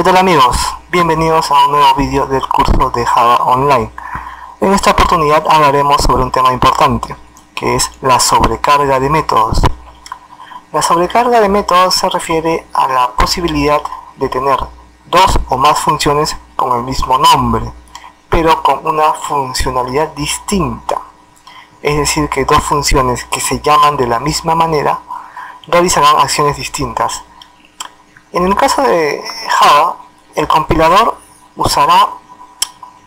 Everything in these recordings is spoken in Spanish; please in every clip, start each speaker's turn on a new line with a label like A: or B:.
A: tal amigos? Bienvenidos a un nuevo vídeo del curso de Java Online. En esta oportunidad hablaremos sobre un tema importante, que es la sobrecarga de métodos. La sobrecarga de métodos se refiere a la posibilidad de tener dos o más funciones con el mismo nombre, pero con una funcionalidad distinta. Es decir, que dos funciones que se llaman de la misma manera realizarán acciones distintas. En el caso de Java, el compilador usará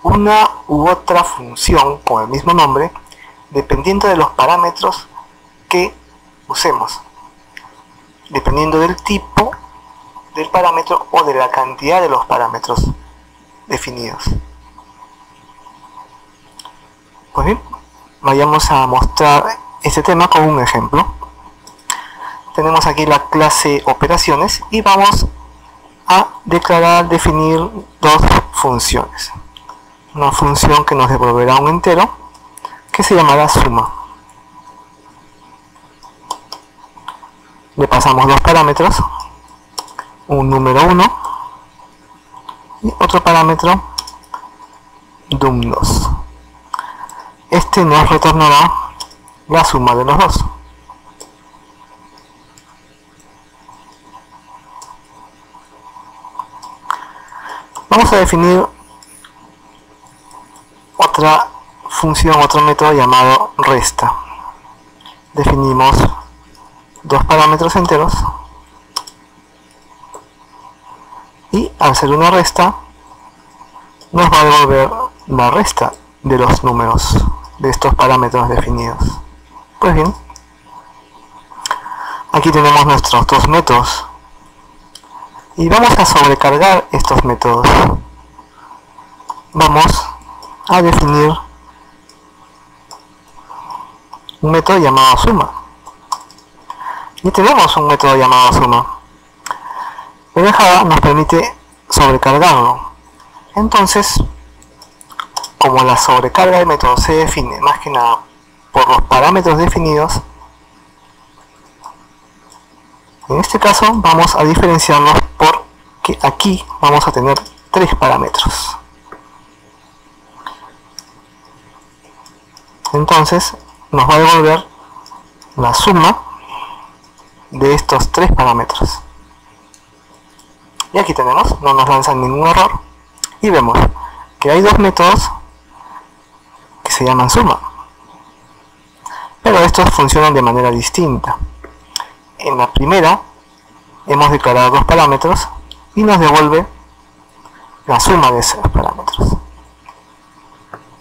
A: una u otra función con el mismo nombre dependiendo de los parámetros que usemos, dependiendo del tipo del parámetro o de la cantidad de los parámetros definidos. Pues bien, vayamos a mostrar este tema con un ejemplo. Tenemos aquí la clase operaciones y vamos a definir dos funciones. Una función que nos devolverá un entero que se llamará suma. Le pasamos dos parámetros, un número 1 y otro parámetro dum2. Este nos retornará la suma de los dos. Vamos a definir otra función, otro método llamado resta. Definimos dos parámetros enteros y al ser una resta nos va a devolver la resta de los números de estos parámetros definidos. Pues bien, aquí tenemos nuestros dos métodos y vamos a sobrecargar estos métodos. Vamos a definir un método llamado suma y tenemos un método llamado suma, pero en Java nos permite sobrecargarlo. Entonces, como la sobrecarga de métodos se define más que nada por los parámetros definidos, en este caso vamos a diferenciarlos porque aquí vamos a tener tres parámetros. Entonces nos va a devolver la suma de estos tres parámetros. Y aquí tenemos, no nos lanzan ningún error y vemos que hay dos métodos que se llaman suma, pero estos funcionan de manera distinta. En la primera hemos declarado dos parámetros y nos devuelve la suma de esos parámetros.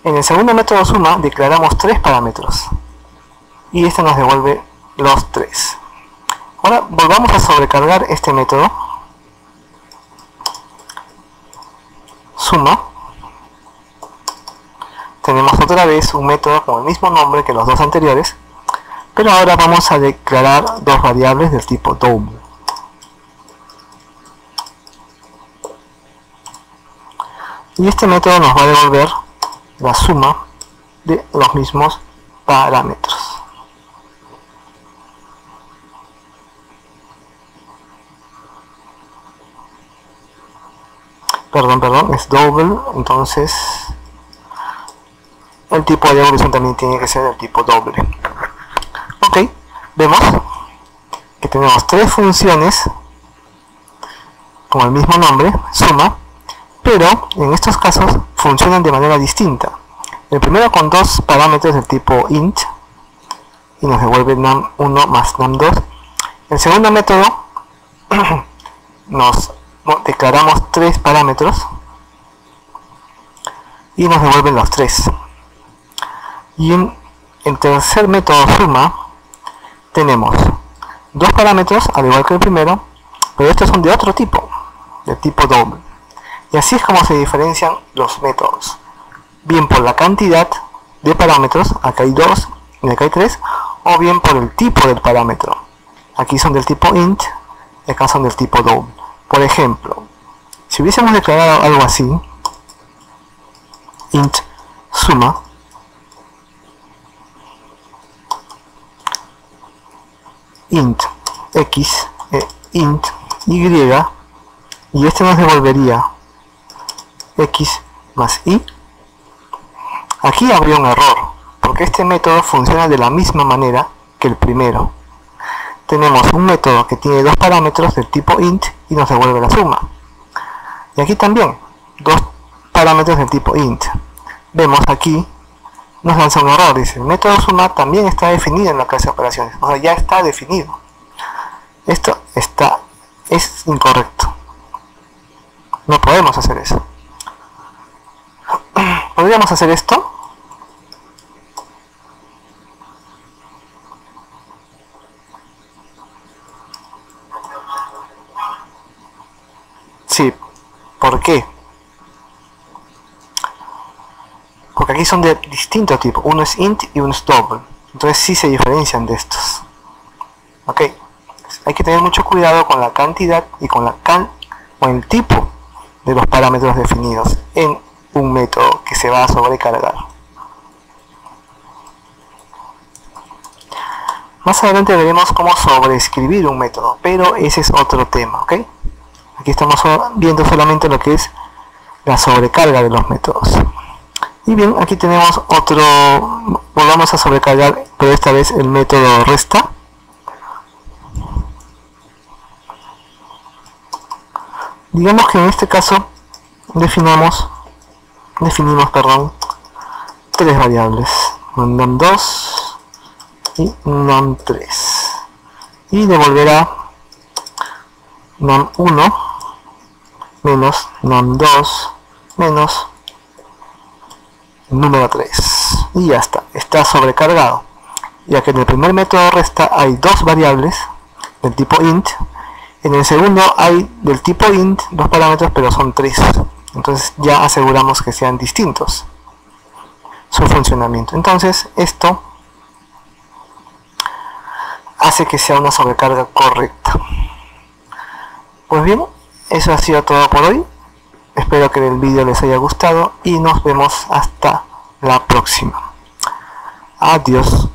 A: En el segundo método suma declaramos tres parámetros y este nos devuelve los tres. Ahora volvamos a sobrecargar este método suma. Tenemos otra vez un método con el mismo nombre que los dos anteriores, pero ahora vamos a declarar dos variables del tipo double. Y este método nos va a devolver la suma de los mismos parámetros. Perdón, es double, entonces el tipo de devolución también tiene que ser del tipo doble. Ok, vemos que tenemos tres funciones con el mismo nombre, suma, pero en estos casos funcionan de manera distinta. El primero con dos parámetros del tipo int y nos devuelve num1 más num2. El segundo método nos declaramos tres parámetros y nos devuelven los tres. Y en el tercer método suma tenemos dos parámetros al igual que el primero, pero estos son de otro tipo, de tipo doble. Y así es como se diferencian los métodos, bien por la cantidad de parámetros, acá hay dos y acá hay tres, o bien por el tipo del parámetro, aquí son del tipo int y acá son del tipo doble. Por ejemplo, si hubiésemos declarado algo así, int suma, int x e int y, y este nos devolvería x más y, aquí habría un error, porque este método funciona de la misma manera que el primero. Tenemos un método que tiene dos parámetros del tipo int y nos devuelve la suma. Y aquí también, dos parámetros del tipo int. Vemos aquí, nos lanza un error, dice, el método suma también está definido en la clase de operaciones, o sea, ya está definido. Esto es incorrecto. No podemos hacer eso. ¿Podríamos hacer esto? Sí. ¿Por qué? Porque aquí son de distinto tipo. Uno es int y uno es double. Entonces sí se diferencian de estos. Ok. Hay que tener mucho cuidado con la cantidad y con el tipo de los parámetros definidos en un método que se va a sobrecargar. Más adelante veremos cómo sobreescribir un método, pero ese es otro tema, ¿ok? Aquí estamos viendo solamente lo que es la sobrecarga de los métodos. Y bien, aquí tenemos otro, volvamos a sobrecargar, pero esta vez el método resta. Digamos que en este caso definimos tres variables, num2 y num3, y devolverá num1 menos num2 menos número 3, y ya está sobrecargado, ya que en el primer método resta hay dos variables del tipo int. En el segundo hay del tipo int dos parámetros, pero son tres. Entonces ya aseguramos que sean distintos su funcionamiento. Entonces esto hace que sea una sobrecarga correcta. Pues bien, eso ha sido todo por hoy. Espero que el vídeo les haya gustado y nos vemos hasta la próxima. Adiós.